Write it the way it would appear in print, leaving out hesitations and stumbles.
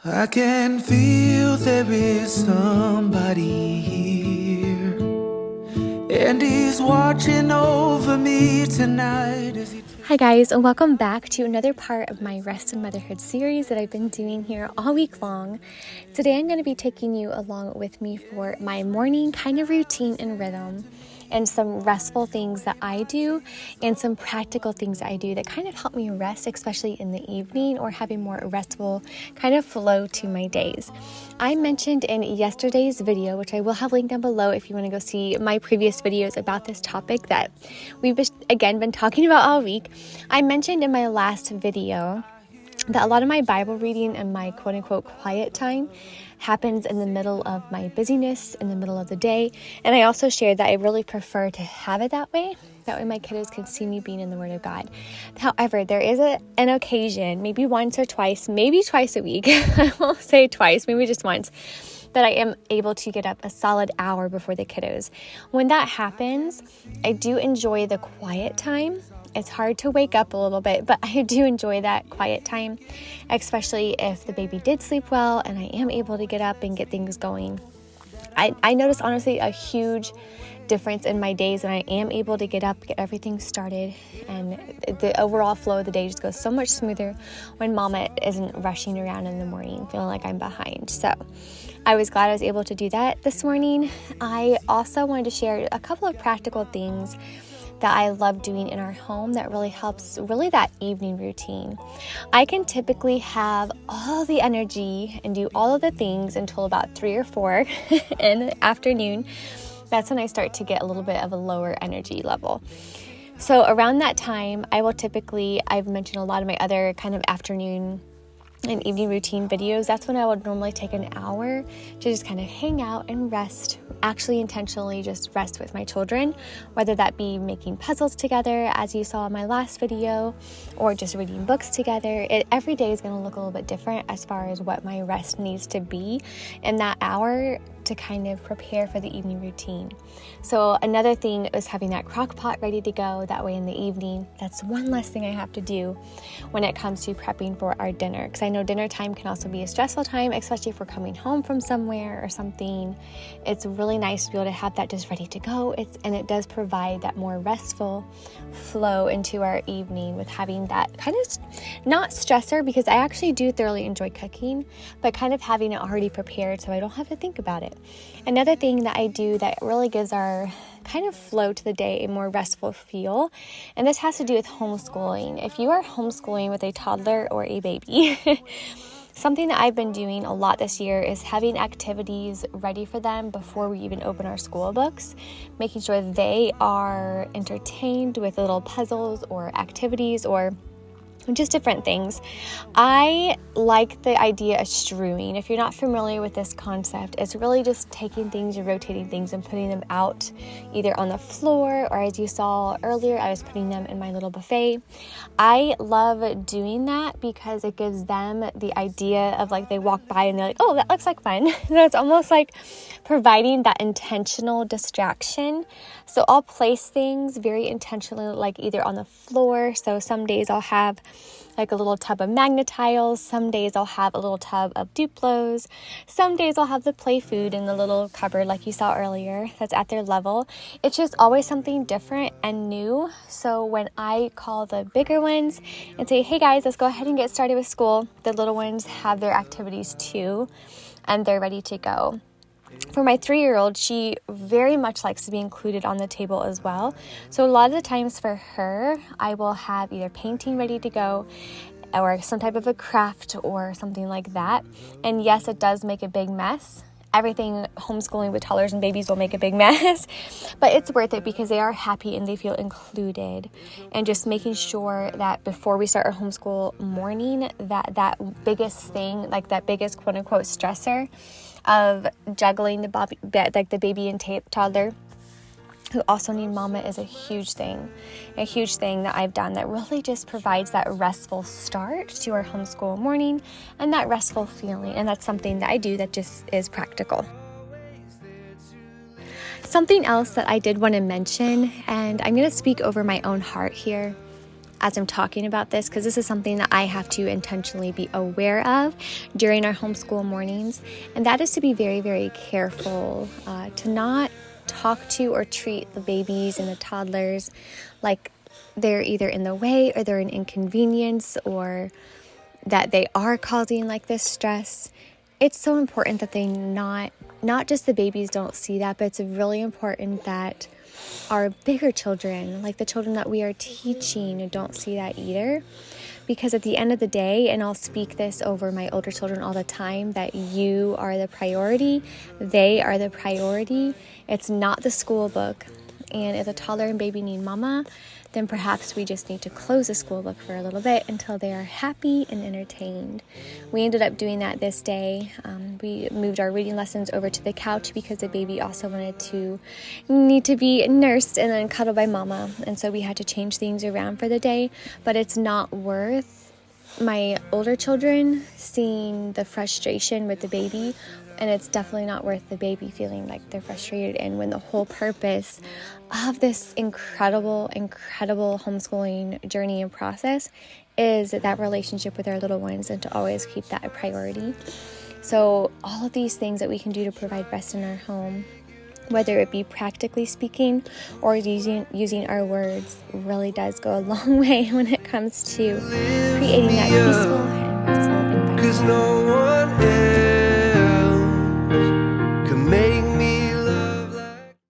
I can feel there is somebody here, and he's watching over me tonight as he... Hi guys, and welcome back to another part of my Rest in Motherhood series that I've been doing here all week long. Today I'm going to be taking you along with me for my morning kind of routine and rhythm, and some restful things that I do and some practical things that I do that kind of help me rest, especially in the evening, or have a more restful kind of flow to my days. I mentioned in yesterday's video, which I will have linked down below if you want to go see my previous videos about this topic that we've again been talking about all week. I mentioned in my last video that a lot of my Bible reading and my quote-unquote quiet time happens in the middle of my busyness, in the middle of the day. And I also shared that I really prefer to have it that way. That way my kiddos can see me being in the Word of God. However, there is an occasion, maybe once or twice, maybe twice a week. I won't say twice, maybe just once, that I am able to get up a solid hour before the kiddos. When that happens, I do enjoy the quiet time. It's hard to wake up a little bit, but I do enjoy that quiet time, especially if the baby did sleep well and I am able to get up and get things going. I notice, honestly, a huge difference in my days when I am able to get up, get everything started, and the overall flow of the day just goes so much smoother when mama isn't rushing around in the morning feeling like I'm behind. So I was glad I was able to do that this morning. I also wanted to share a couple of practical things that I love doing in our home that really helps that evening routine. I can typically have all the energy and do all of the things until about 3 or 4 in the afternoon. That's when I start to get a little bit of a lower energy level. So around that time, I've mentioned a lot of my other kind of afternoon and evening routine videos. That's when I would normally take an hour to just kind of hang out and rest, actually intentionally just rest with my children, whether that be making puzzles together, as you saw in my last video, or just reading books together. Every day is going to look a little bit different as far as what my rest needs to be in that hour to kind of prepare for the evening routine. So another thing is having that crock pot ready to go. That way in the evening, that's one less thing I have to do when it comes to prepping for our dinner. Because I know dinner time can also be a stressful time, especially if we're coming home from somewhere or something. It's really nice to be able to have that just ready to go. And it does provide that more restful flow into our evening with having that kind of not stressor, because I actually do thoroughly enjoy cooking, but kind of having it already prepared so I don't have to think about it. Another thing that I do that really gives our kind of flow to the day a more restful feel, and this has to do with homeschooling. If you are homeschooling with a toddler or a baby, something that I've been doing a lot this year is having activities ready for them before we even open our school books, making sure they are entertained with little puzzles or activities or just different things. I like the idea of strewing. If you're not familiar with this concept, it's really just taking things and rotating things and putting them out either on the floor, or as you saw earlier, I was putting them in my little buffet. I love doing that because it gives them the idea of, like, they walk by and they're like, oh, that looks like fun. So it's almost like providing that intentional distraction. So I'll place things very intentionally, like either on the floor. So some days I'll have like a little tub of Magnetiles. Some days I'll have a little tub of Duplos. Some days I'll have the play food in the little cupboard like you saw earlier that's at their level. It's just always something different and new. So when I call the bigger ones and say, hey guys, let's go ahead and get started with school, the little ones have their activities too, and they're ready to go. For my 3-year-old, she very much likes to be included on the table as well. So a lot of the times for her, I will have either painting ready to go or some type of a craft or something like that. And yes, it does make a big mess. Everything homeschooling with toddlers and babies will make a big mess, but it's worth it because they are happy and they feel included. And just making sure that before we start our homeschool morning, that biggest thing, like that biggest quote unquote stressor of juggling the baby and toddler who also need mama is a huge thing that I've done that really just provides that restful start to our homeschool morning and that restful feeling. And that's something that I do that just is practical. Something else that I did want to mention, and I'm going to speak over my own heart here. as I'm talking about this, because this is something that I have to intentionally be aware of during our homeschool mornings. And that is to be very, very careful to not talk to or treat the babies and the toddlers like they're either in the way or they're an inconvenience or that they are causing like this stress. It's so important that they not just the babies don't see that, but it's really important that our bigger children, like the children that we are teaching, don't see that either. Because at the end of the day, and I'll speak this over my older children all the time, that you are the priority, they are the priority. It's not the school book. And if a toddler and baby need mama, then perhaps we just need to close the school book for a little bit until they are happy and entertained. We ended up doing that this day. We moved our reading lessons over to the couch because the baby also need to be nursed and then cuddled by mama. And so we had to change things around for the day, but it's not worth my older children seeing the frustration with the baby, and it's definitely not worth the baby feeling like they're frustrated. And when the whole purpose of this incredible homeschooling journey and process is that relationship with our little ones, and to always keep that a priority. So all of these things that we can do to provide rest in our home, whether it be practically speaking or using our words, really does go a long way when it comes to creating that peaceful and restful environment. 'Cause no one else